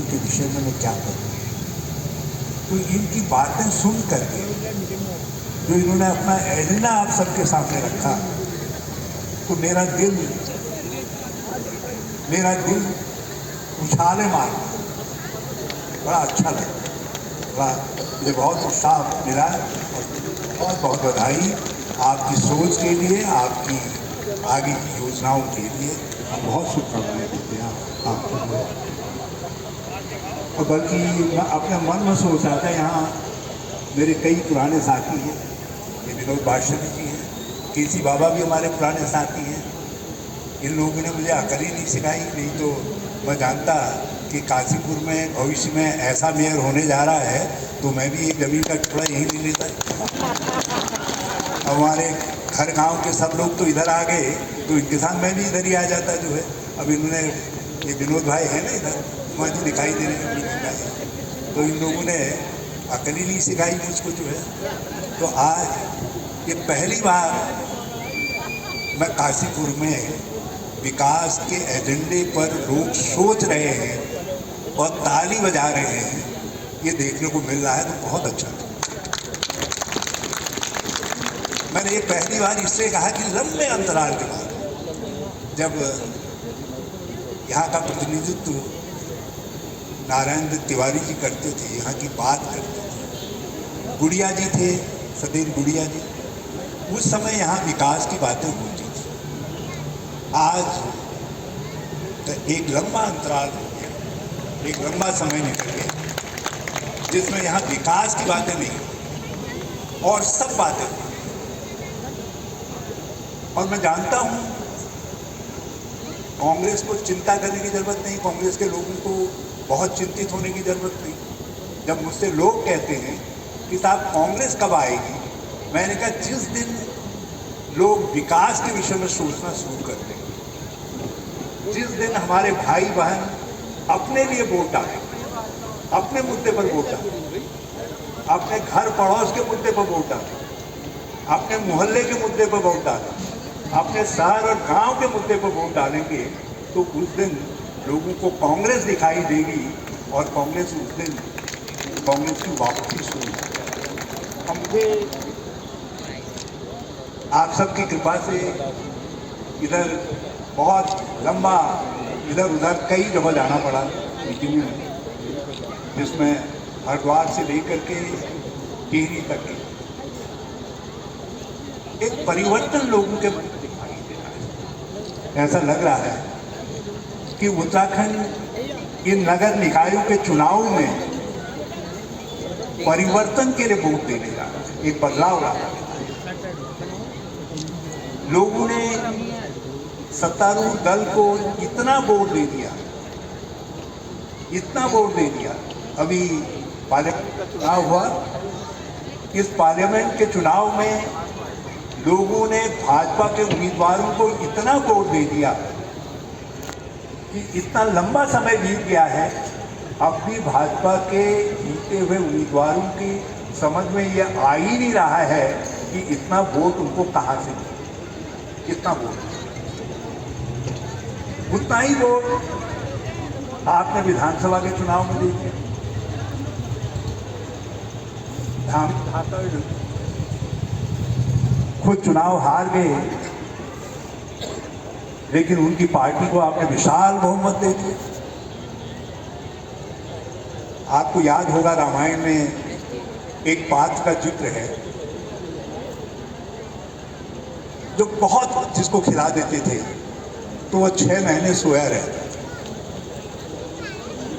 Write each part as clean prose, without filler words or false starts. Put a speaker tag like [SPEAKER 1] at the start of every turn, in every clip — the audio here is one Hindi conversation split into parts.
[SPEAKER 1] के विषय में मैं क्या करूँ। तो इनकी बातें सुन करके जो इन्होंने अपना एजेंडा आप सबके सामने रखा, तो मेरा दिल उछाले मार, बड़ा अच्छा लगा, मुझे बहुत उत्साह मिला और बहुत बहुत बधाई आपकी सोच के लिए, आपकी आगे की योजनाओं के लिए। हम बहुत शुभकामनाएं देते हैं आपको। और बल्कि मैं अपने मन में सोच रहा था, यहाँ मेरे कई पुराने साथी हैं, ये विनोद भाष्यवी जी हैं, केसी बाबा भी हमारे पुराने साथी हैं। इन लोगों ने मुझे अकल ही नहीं सिखाई, नहीं तो मैं जानता कि काशीपुर में भविष्य में ऐसा मेयर होने जा रहा है तो मैं भी एक जमीन का टुकड़ा यहीं ले लेता। अब हमारे हर गांव के सब लोग तो इधर आ गए, तो इनके साथ मैं भी इधर ही आ जाता जो है। अब इन्होंने, ये विनोद भाई है ना इधर, वहाँ जो दिखाई दे रहे हैं विनोद भाई, तो इन लोगों ने अकल ही नहीं सिखाई मुझको जो है। तो आज ये पहली बार मैं काशीपुर में विकास के एजेंडे पर लोग सोच रहे हैं और ताली बजा रहे हैं, ये देखने को मिल रहा है, तो बहुत अच्छा है। मैंने ये पहली बार इससे कहा कि लंबे अंतराल के बाद जब यहाँ का प्रतिनिधित्व नारायण दत्त तिवारी जी करते थे, यहाँ की बात करते थे, गुड़िया जी थे, सदैव गुड़िया जी, उस समय यहाँ विकास की बातें होती थी। आज तो एक लंबा अंतराल हो गया, एक लंबा समय निकल गया जिसमें यहाँ विकास की बातें नहीं और सब बातें। और मैं जानता हूँ कांग्रेस को चिंता करने की जरूरत नहीं, कांग्रेस के लोगों को बहुत चिंतित होने की जरूरत नहीं। जब मुझसे लोग कहते हैं कि साहब कांग्रेस कब आएगी, मैंने कहा जिस दिन लोग विकास के विषय में सोचना शुरू कर देंगे, जिस दिन हमारे भाई बहन अपने लिए वोट डालेंगे, अपने मुद्दे पर वोट डालेंगे, अपने घर पड़ोस के मुद्दे पर वोट डालेंगे, अपने मोहल्ले के मुद्दे पर वोट डालेंगे, अपने शहर और गांव के मुद्दे पर वोट डालेंगे, तो उस दिन लोगों को कांग्रेस दिखाई देगी और कांग्रेस उस दिन कांग्रेस की वापसी शुरू होगी। मुझे आप सबकी कृपा से इधर बहुत लंबा इधर उधर कई जगह जाना पड़ा मीटिंग में, जिसमें हरिद्वार से लेकर के टिहरी तक एक परिवर्तन लोगों के मन में दिखाई दे रहा है। ऐसा लग रहा है कि उत्तराखंड इन नगर निकायों के चुनाव में परिवर्तन के लिए वोट देने जा रहा है, एक बदलाव ला रहा है। लोगों ने सत्तारूढ़ दल को इतना वोट दे दिया, इतना वोट दे दिया। अभी पार्लियामेंट का चुनाव हुआ, इस पार्लियामेंट के चुनाव में लोगों ने भाजपा के उम्मीदवारों को इतना वोट दे दिया कि इतना लंबा समय बीत गया है, अब भी भाजपा के जीते हुए उम्मीदवारों की समझ में यह आ ही नहीं रहा है कि इतना वोट उनको कहाँ से मिले। कितना वोट, उतना ही वोट आपने विधानसभा के चुनाव में दे दिया। खुद चुनाव हार गए, लेकिन उनकी पार्टी को आपने विशाल बहुमत दे दिया। आपको याद होगा रामायण में एक पात्र का जिक्र है जो बहुत जिसको खिला देते थे तो वह 6 महीने सोया रहता।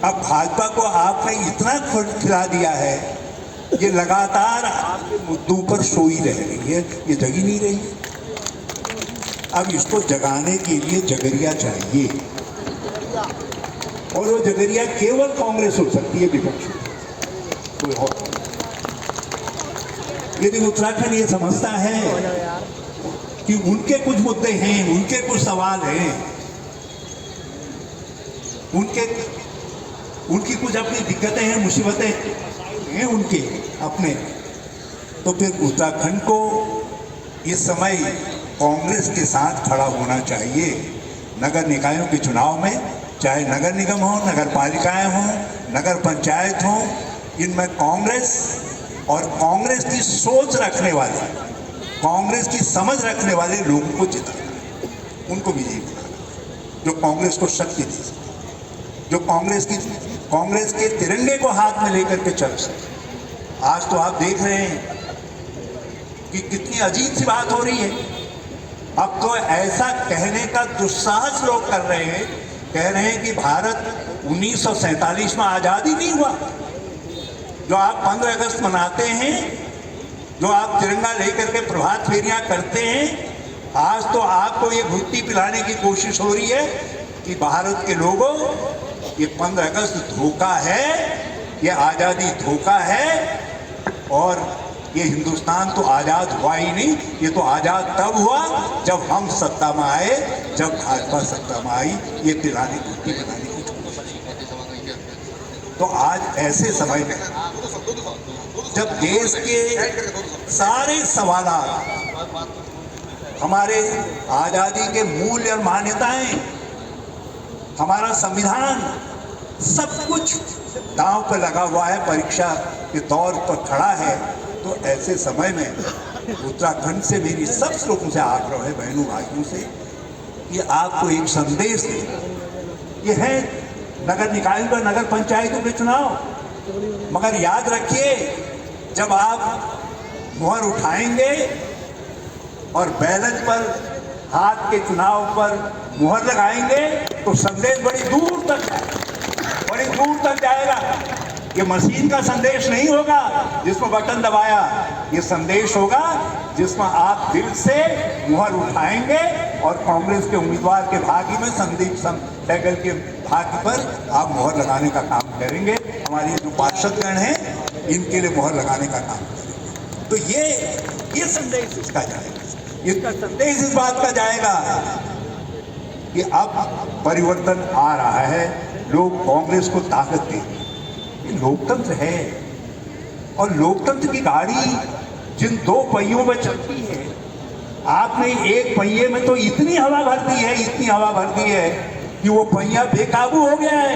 [SPEAKER 1] अब भाजपा को आपने इतना खिला दिया है, ये लगातार आपके मुद्दों पर सोई रह रही है, ये जगी नहीं रही है। अब इसको जगाने के लिए जगरिया चाहिए, और वो जगरिया केवल कांग्रेस हो सकती है, विपक्ष कोई और। यदि उत्तराखंड ये समझता है कि उनके कुछ मुद्दे हैं, उनके कुछ सवाल हैं, उनकी कुछ अपनी दिक्कतें हैं, मुसीबतें हैं उनके अपने, तो फिर उत्तराखंड को इस समय कांग्रेस के साथ खड़ा होना चाहिए। नगर निकायों के चुनाव में चाहे नगर निगम हो, नगर पालिकाएं हों, नगर पंचायत हों, इनमें कांग्रेस और कांग्रेस की सोच रखने वाले, कांग्रेस की समझ रखने वाले लोगों को जिताना, उनको विजयी बनाना, जो कांग्रेस को शक्ति दे सके, जो कांग्रेस के तिरंगे को हाथ में लेकर के चल सके। आज तो आप देख रहे हैं कि कितनी अजीब सी बात हो रही है। अब तो ऐसा कहने का दुस्साहस लोग कर रहे हैं, कह रहे हैं कि भारत 1947 में आज़ादी नहीं हुआ। जो आप 15 अगस्त मनाते हैं, जो आप तिरंगा लेकर के प्रभात फेरियां करते हैं, आज तो आपको ये भुट्टी पिलाने की कोशिश हो रही है कि भारत के लोगों, ये 15 अगस्त धोखा है, ये आज़ादी धोखा है, और ये हिंदुस्तान तो आज़ाद हुआ ही नहीं, ये तो आज़ाद तब हुआ जब हम सत्ता में आए, जब भाजपा सत्ता में आई, ये पिलाने भुट्टी पिलाने की कोशिश। तो आज ऐसे समय में जब देश के सारे सवालात, हमारे आज़ादी के मूल्य और मान्यताएं, हमारा संविधान, सब कुछ दांव पर लगा हुआ है, परीक्षा के तौर पर खड़ा है, तो ऐसे समय में उत्तराखंड से मेरी सब लोगों से आग्रह है, बहनों भाइयों से, कि आपको एक संदेश दें। ये है नगर निकायों का, नगर पंचायतों के चुनाव, मगर याद रखिए, जब आप मुहर उठाएंगे और बैलेट पर, हाथ के चुनाव पर मुहर लगाएंगे, तो संदेश बड़ी दूर तक जाएगा। ये मशीन का संदेश नहीं होगा जिसमें बटन दबाया, ये संदेश होगा जिसमें आप दिल से मुहर उठाएंगे और कांग्रेस के उम्मीदवार के भाग्य में, संदीप सहगल के भाग्य पर आप मुहर लगाने का काम करेंगे। हमारे जो पार्षदगण हैं, इनके लिए मुहर लगाने का काम करेंगे। तो ये संदेश इसका जाएगा, इसका संदेश इस बात का जाएगा कि अब परिवर्तन आ रहा है, लोग कांग्रेस को ताकत देंगे। लोकतंत्र है, और लोकतंत्र की गाड़ी जिन 2 पहियों में चलती है, आपने एक पहिए में तो इतनी हवा भर दी है कि वो पहिया बेकाबू हो गया है,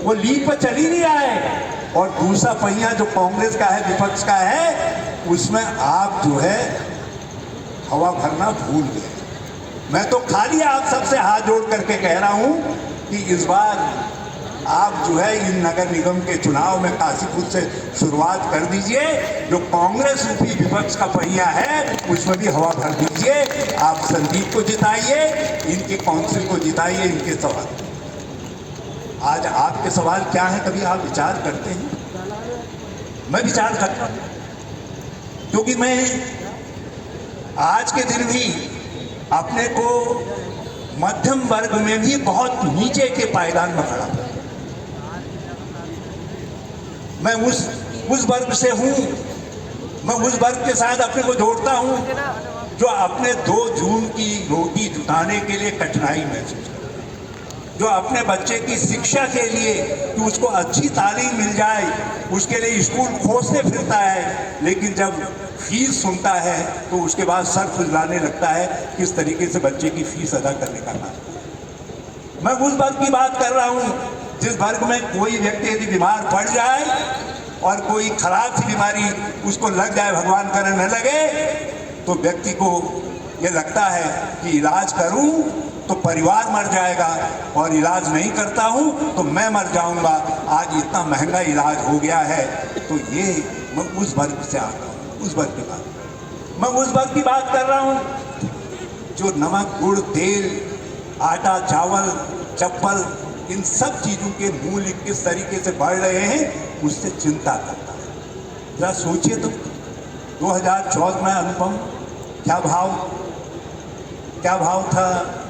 [SPEAKER 1] वो लीक पर चल ही नहीं रहा है। और दूसरा पहिया जो कांग्रेस का है, विपक्ष का है, उसमें आप जो है हवा भरना भूल गए। मैं तो खाली आप सबसे हाथ जोड़ करके कह रहा हूं कि इस बार आप जो है इन नगर निगम के चुनाव में काशीपुर से शुरुआत कर दीजिए। जो कांग्रेस रूपी विपक्ष का पहिया है, उसमें भी हवा भर दीजिए। आप संदीप को जिताइए, इनके काउंसिल को जिताइए, इनके सवाल। आज आपके सवाल क्या है, कभी आप विचार करते हैं? मैं विचार करता हूं, क्योंकि मैं आज के दिन भी अपने को मध्यम वर्ग में भी बहुत नीचे के पायदान में खड़ा हूं। मैं उस वर्ग से हूं, मैं उस वर्ग के साथ अपने को जोड़ता हूं जो अपने 2 जून की रोटी जुटाने के लिए कठिनाई महसूस करता है, जो अपने बच्चे की शिक्षा के लिए कि उसको अच्छी तालीम मिल जाए, उसके लिए स्कूल खोजते फिरता है, लेकिन जब फीस सुनता है तो उसके बाद सर खुजलाने लगता है किस तरीके से बच्चे की फीस अदा करने का काम। मैं उस वर्ग की बात कर रहा हूं जिस वर्ग में कोई व्यक्ति यदि बीमार पड़ जाए और कोई खराब सी बीमारी उसको लग जाए, भगवान करे न लगे, तो व्यक्ति को ये लगता है कि इलाज करूं तो परिवार मर जाएगा, और इलाज नहीं करता हूं तो मैं मर जाऊंगा। आज इतना महंगा इलाज हो गया है। तो ये मैं उस वर्ग से आता हूं, उस वर्ग की बात मैं उस वर्ग की बात कर रहा हूं जो नमक, गुड़, तेल, आटा, चावल, चप्पल, इन सब चीज़ों के मूल्य किस तरीके से बढ़ रहे हैं, उससे चिंता करता है। जरा सोचिए तो 2014 में अनुपम क्या भाव था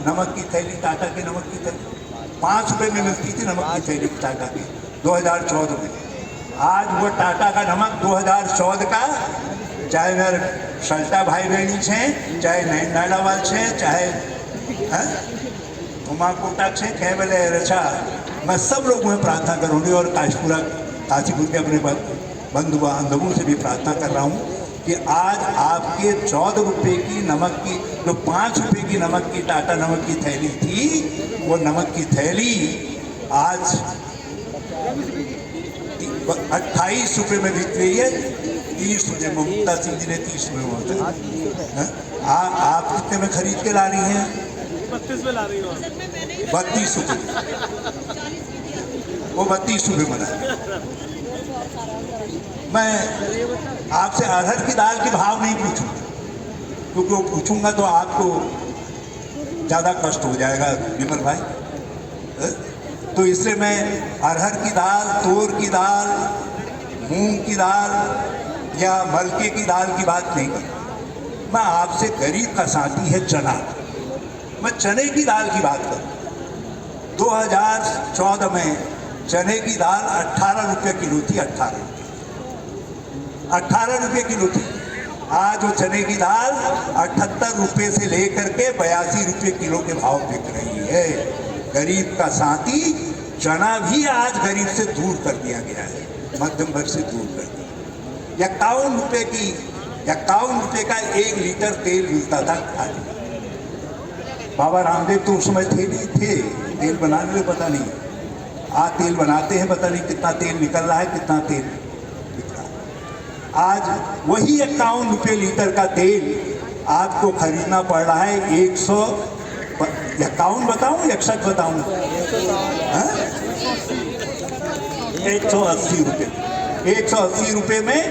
[SPEAKER 1] नमक की थैली, टाटा की नमक की थैली 5 रुपये में मिलती थी नमक की थैली टाटा की 2014 में। आज वो टाटा का नमक 2014 का, चाहे मेरे सल्टा भाई बहनी छे, चाहे नैनावाल छे, चाहे उमाकोटा छे, कैबले रचा, मैं सब लोगों में प्रार्थना करूँगी और काशीपुर के अपने बंधु बांधवों से भी प्रार्थना कर रहा हूँ कि आज आपके 14 रुपये की नमक की जो 5 रुपए की नमक की टाटा नमक की थैली थी, वो नमक की थैली आज 28 रुपए में बिक रही है। 30 रुपए ममता सिंह जी ने 30 रुपए में बोला। आप कितने में खरीद के ला रही हैं?
[SPEAKER 2] 32 में ला रही हूँ।
[SPEAKER 1] 32 रुपए, वो 32 रुपए बना। मैं आपसे अरहर की दाल के भाव नहीं पूछूंगा, क्योंकि वो पूछूंगा तो आपको ज्यादा कष्ट हो जाएगा विमल भाई। तो इसलिए मैं अरहर की दाल, तोर की दाल, मूंग की दाल या मलके की दाल की बात नहीं कर। मैं आपसे गरीब का साथी है चना, मैं चने की दाल की बात करूं। 2014 में चने की दाल 18 रुपये किलो थी। 18 रुपये किलो थी। आज वो चने की दाल 78 रुपये से लेकर के 82 रुपये किलो के भाव बिक रही है। गरीब का साथी चना भी आज गरीब से दूर कर दिया गया है, मध्यम वर्ग से दूर कर दिया। 51 रुपये का 1 लीटर तेल मिलता था खाली। बाबा रामदेव तो उस समय थे नहीं थे, तेल बनाने में पता नहीं। आज तेल बनाते हैं, पता नहीं कितना तेल निकल रहा है, कितना तेल बिक रहा है। आज वही 51 रुपये लीटर का तेल आपको खरीदना पड़ रहा है 51 बताऊं, 61 बताऊं, 180 रुपये। 180 रुपये में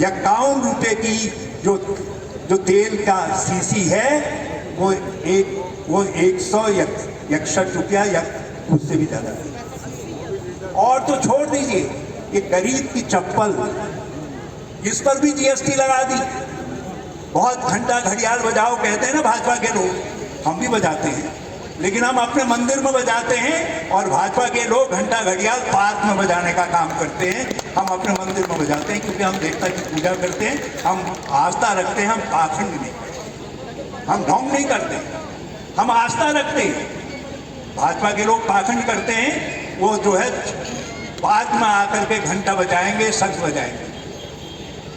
[SPEAKER 1] 51 रुपये की जो तेल का सीसी है वो 161 रुपया या उससे भी ज्यादा। और तो छोड़ दीजिए, ये गरीब की चप्पल, इस पर भी जीएसटी लगा दी। बहुत घंटा घड़ियाल बजाओ कहते हैं ना भाजपा के लोग, हम भी बजाते हैं, लेकिन हम अपने मंदिर में बजाते हैं और भाजपा के लोग घंटा घड़ियाल पार्क में बजाने का काम करते हैं। हम अपने मंदिर में बजाते हैं क्योंकि हम देवता की पूजा करते हैं, हम आस्था रखते हैं, हम पाखंड नहीं करते, हम ढोंग नहीं करते, हम आस्था रखते हैं। भाजपा के लोग पाखंड करते हैं, वो जो है बाद में आकर के घंटा बजाएंगे, शंख बजाएंगे।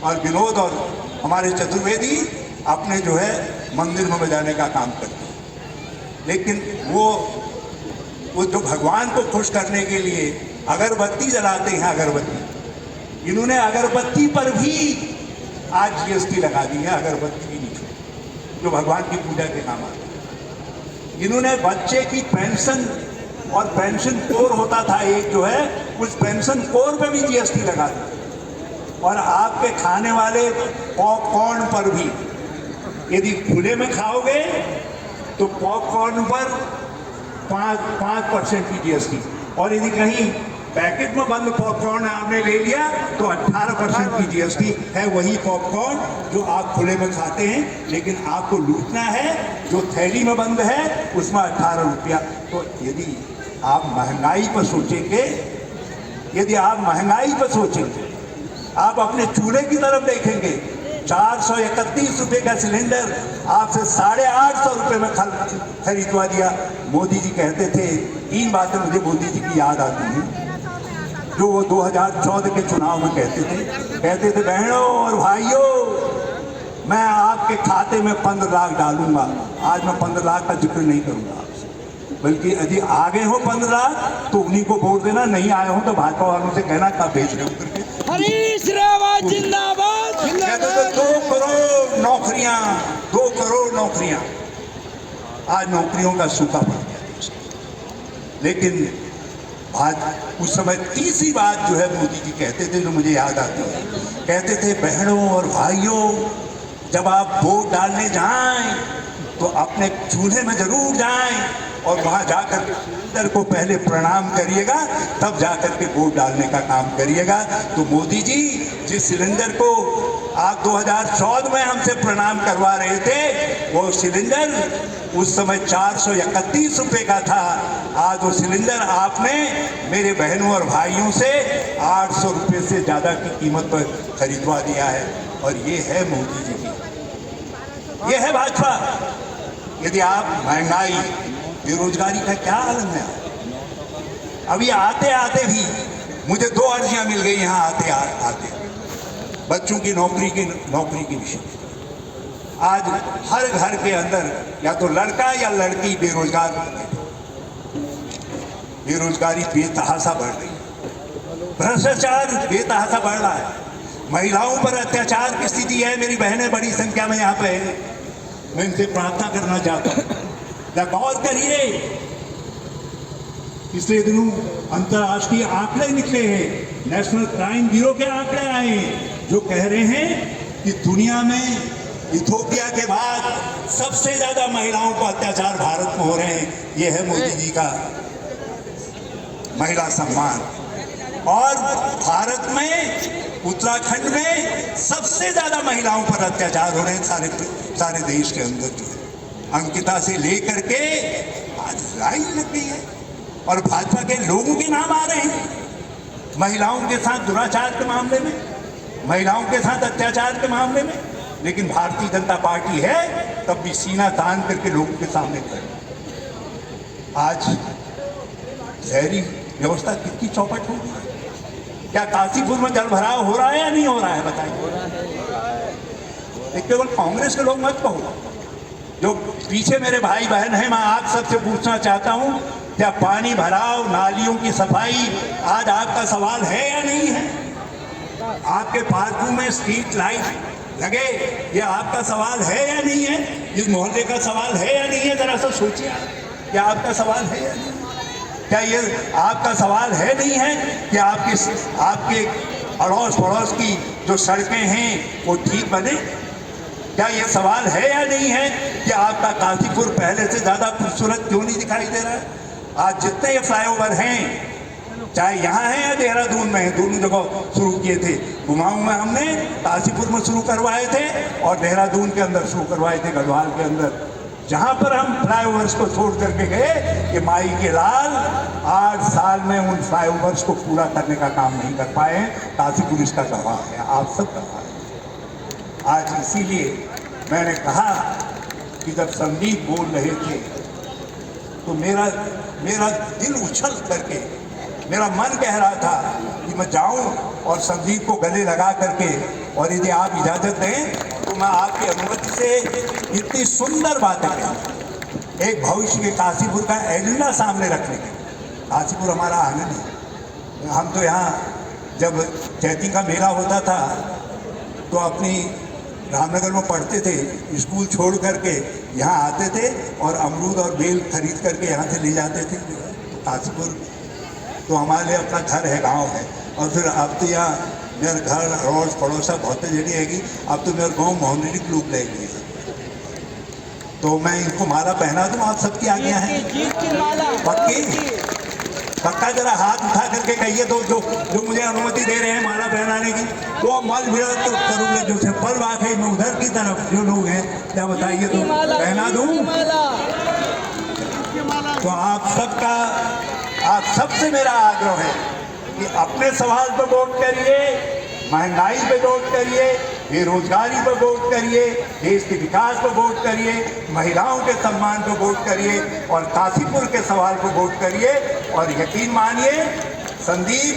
[SPEAKER 1] और विनोद और हमारे चतुर्वेदी अपने जो है मंदिर में बजाने का काम करते हैं। लेकिन वो जो भगवान को खुश करने के लिए अगरबत्ती जलाते हैं, अगरबत्ती, इन्होंने अगरबत्ती पर भी आज जीएसटी लगा दी है। अगरबत्ती भी नहीं छोड़ी जो भगवान की पूजा के काम आती है। इन्होंने बच्चे की पेंशन और पेंशन कोर होता था एक जो है, उस पेंशन कोर पे भी जीएसटी लगा दी। और आपके खाने वाले पॉपकॉर्न पर भी, यदि खुले में खाओगे तो पॉपकॉर्न पर 5% की जीएसटी, और यदि कहीं पैकेट में बंद पॉपकॉर्न आपने ले लिया तो 18% की जीएसटी है। वही पॉपकॉर्न जो आप खुले में खाते हैं, लेकिन आपको लूटना है जो थैली में बंद है उसमें 18 रुपया। तो यदि आप महंगाई पर सोचेंगे, यदि आप महंगाई पर सोचेंगे, आप अपने चूल्हे की तरफ देखेंगे, 431 रुपये का सिलेंडर आपसे 850 रुपये में खरीदवा दिया। मोदी जी कहते थे, 3 बातें मुझे मोदी जी की याद आती हैं जो वो 2014 के चुनाव में कहते थे, बहनों और भाइयों, मैं आपके खाते में 15 लाख डालूंगा। आज मैं 15 लाख का जिक्र नहीं करूंगा आपसे, बल्कि यदि आगे हो 15 लाख तो उन्हीं को वोट देना, नहीं आए हो तो भाजपा वालों से कहना कब भेज रहे हो करके।
[SPEAKER 3] हरीश रावत जिंदाबाद।
[SPEAKER 1] 2 करोड़ नौकरियां, 2 करोड़ नौकरियां, आज नौकरियों का सूखा पड़ गया देश में। लेकिन आज उस समय तीसरी बात जो है मोदी जी कहते थे, जो मुझे याद आती है, कहते थे, बहनों और भाइयों, जब आप वोट डालने जाएं तो अपने चूल्हे में जरूर जाएं और वहां जाकर सिलेंडर को पहले प्रणाम करिएगा, तब जाकर के वोट डालने का काम करिएगा। तो मोदी जी, जिस सिलेंडर को आप 2014 में हमसे प्रणाम करवा रहे थे, वो सिलेंडर उस समय 431 रुपये का था। आज वो सिलेंडर आपने मेरे बहनों और भाइयों से 800 रुपये से ज़्यादा की कीमत पर खरीदवा दिया है। और ये है मोदी जी की, ये है भाजपा। यदि आप महंगाई, बेरोजगारी का क्या आलम है, अभी आते आते भी मुझे 2 अर्जियां मिल गई यहाँ आते बच्चों की नौकरी के विषय में। आज हर घर के अंदर या तो लड़का या लड़की बेरोजगार हो गए। बेरोजगारी बेतहाशा बढ़ रही है, भ्रष्टाचार बेतहाशा बढ़ रहा है, महिलाओं पर अत्याचार की स्थिति है। मेरी बहनें बड़ी संख्या में यहाँ पे है, मैं इनसे प्रार्थना करना चाहता हूँ, गौर करिए। पिछले दिनों अंतर्राष्ट्रीय आंकड़े निकले हैं, नेशनल क्राइम ब्यूरो के आंकड़े आए हैं जो कह रहे हैं कि दुनिया में इथोपिया के बाद सबसे ज्यादा महिलाओं पर अत्याचार भारत में हो रहे हैं। यह है मोदी जी का महिला सम्मान। और भारत में उत्तराखंड में सबसे ज्यादा महिलाओं पर अत्याचार हो रहे हैं सारे देश के अंदर जो है। अंकिता से लेकर के आज लाइन लग गई है और भाजपा के लोगों के नाम आ रहे हैं महिलाओं के साथ दुराचार के मामले में, महिलाओं के साथ अत्याचार के मामले में। लेकिन भारतीय जनता पार्टी है तब भी सीना तान करके लोगों के सामने खड़ी। आज शहरी व्यवस्था कितनी चौपट हो गई। क्या काशीपुर में जल भराव हो रहा है या नहीं हो रहा है बताइए। केवल कांग्रेस के लोग मत कहो, जो पीछे मेरे भाई बहन हैं, मैं आप सबसे पूछना चाहता हूं, क्या पानी भराव, नालियों की सफाई आज आपका सवाल है या नहीं है? आपके पार्कों में स्ट्रीट लाइट लगे, ये आपका सवाल है या नहीं है? इस मोहल्ले का सवाल है या नहीं है? जरा सा सोचिए, क्या आपका सवाल है या नहीं? क्या ये आपका सवाल है नहीं है कि आपके अड़ोस पड़ोस की जो सड़कें हैं वो ठीक बने? क्या ये सवाल है या नहीं है कि आपका काशीपुर पहले से ज्यादा खूबसूरत क्यों नहीं दिखाई दे रहा है? आज जितने ये फ्लाईओवर हैं, चाहे यहाँ है या देहरादून में है, दोनों जगह शुरू किए थे। कुमाऊं में हमने काशीपुर में शुरू करवाए थे और देहरादून के अंदर शुरू करवाए थे, गढ़वाल के अंदर। जहां पर हम फ्लाईओवर्स को छोड़ करके गए कि माई के लाल 8 साल में उन फ्लाईओवर्स को पूरा करने का काम नहीं कर पाए। काशीपुर इसका गवाह है, आप सब गवाह है। आज इसीलिए मैंने कहा कि जब संदीप बोल रहे थे तो मेरा दिल उछल करके, मेरा मन कह रहा था कि मैं जाऊं और संदीप को गले लगा करके, और यदि आप इजाजत दें तो मैं आपकी अनुमति से इतनी सुंदर बातें करूं। एक भविष्य के काशीपुर का एजेंडा सामने रखने के। काशीपुर हमारा आनंद है। हम तो यहाँ जब चैती का मेला होता था तो अपनी रामनगर में पढ़ते थे, स्कूल छोड़ करके यहाँ आते थे और अमरूद और बेल खरीद करके यहाँ से ले जाते थे। काशीपुर तो हमारे लिए अपना घर है, गांव है। और फिर अब तो यहाँ मेरे घर अड़ोस पड़ोसा बहुत जगह हैगी। अब तो मेरे गाँव मोहल्ले के लोग रहेंगे, तो मैं इनको माला पहना दूँ? आप सबकी आज्ञा है? पक्का जरा हाथ उठा करके कहिए तो जो मुझे अनुमति दे रहे हैं माला पहनाने की, तो मल भिड़ा तो करूँगा। जो सिंपल बात है, मैं उधर की तरफ जो लोग हैं, क्या बताइए, तो पहना दूँ? तो आप सबसे मेरा आग्रह है कि अपने सवाल पर वोट करिए, महंगाई पे वोट करिए, बेरोजगारी पर वोट करिए, देश के विकास पर वोट करिए, महिलाओं के सम्मान पर वोट करिए और काशीपुर के सवाल पर वोट करिए। और यकीन मानिए, संदीप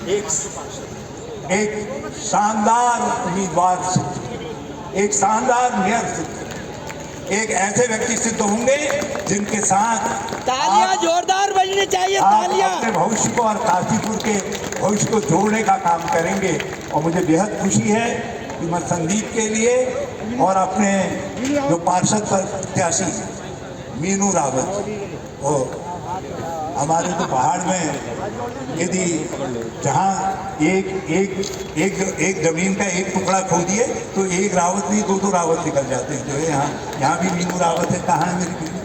[SPEAKER 1] एक शानदार उम्मीदवार सिद्ध, एक शानदार मेयर सिद्ध, एक ऐसे व्यक्ति सिद्ध होंगे जिनके साथ
[SPEAKER 3] तालियां जोरदार बजनी चाहिए। तालियां
[SPEAKER 1] अपने भविष्य को और काशीपुर के भविष्य को जोड़ने का काम करेंगे। और मुझे बेहद खुशी है कि मैं संदीप के लिए और अपने जो पार्षद प्रत्याशी मीनू रावत, और हमारे तो पहाड़ में यदि जहाँ एक जमीन का एक टुकड़ा खो दिए तो एक रावत नहीं, दो रावत निकल जाते हैं। जो है यहाँ भी मीनू रावत है। कहाँ है मेरी बेटी?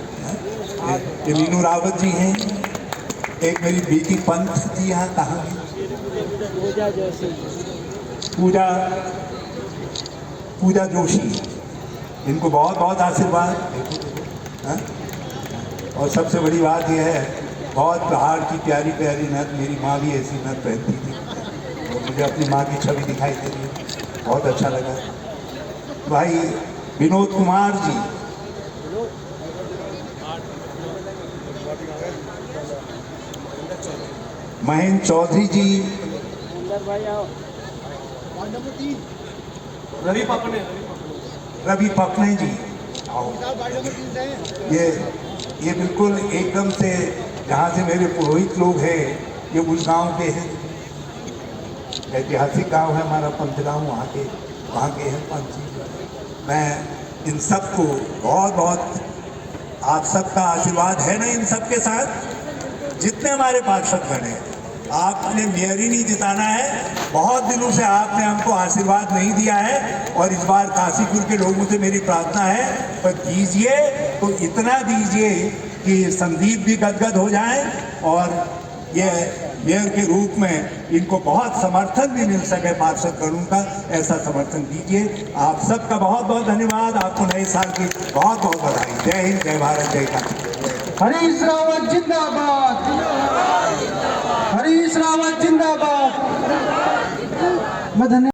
[SPEAKER 1] ये मीनू रावत जी हैं। एक मेरी बेटी पंथ थी, यहाँ कहाँ है? पूजा जोशी। इनको बहुत बहुत आशीर्वाद। और सबसे बड़ी बात यह है, बहुत पहाड़ की प्यारी प्यारी नथ, मेरी माँ भी ऐसी नथ पहनती थी और मुझे अपनी माँ की छवि दिखाई दे रही है, बहुत अच्छा लगा। भाई विनोद कुमार जी, महेंद्र चौधरी जी,
[SPEAKER 2] रवि पापने,
[SPEAKER 1] रवि पकने जी। आओ। ये बिल्कुल एकदम से जहाँ से मेरे पुरोहित लोग हैं, ये उस गांव के हैं, ऐतिहासिक गांव है हमारा पंथगांव, वहाँ के हैं पंथ जी। मैं इन सबको बहुत बहुत, आप सबका आशीर्वाद है ना इन सब के साथ, जितने हमारे पार्षद बने हैं। आपने मेयर ही नहीं जिताना है, बहुत दिनों से आपने हमको आशीर्वाद नहीं दिया है, और इस बार काशीपुर के लोगों से मेरी प्रार्थना है, पर दीजिए तो इतना दीजिए कि संदीप भी गदगद हो जाए, और ये मेयर के रूप में इनको बहुत समर्थन भी मिल सके पार्षद गणों का, ऐसा समर्थन दीजिए। आप सबका बहुत बहुत धन्यवाद, आपको नए साल की बहुत बहुत बधाई। जय हिंद, जय भारत, जय काशी।
[SPEAKER 4] हरीश रावत जिंदाबाद, हरीश रावत जिंदाबाद। मैं धन्यवाद।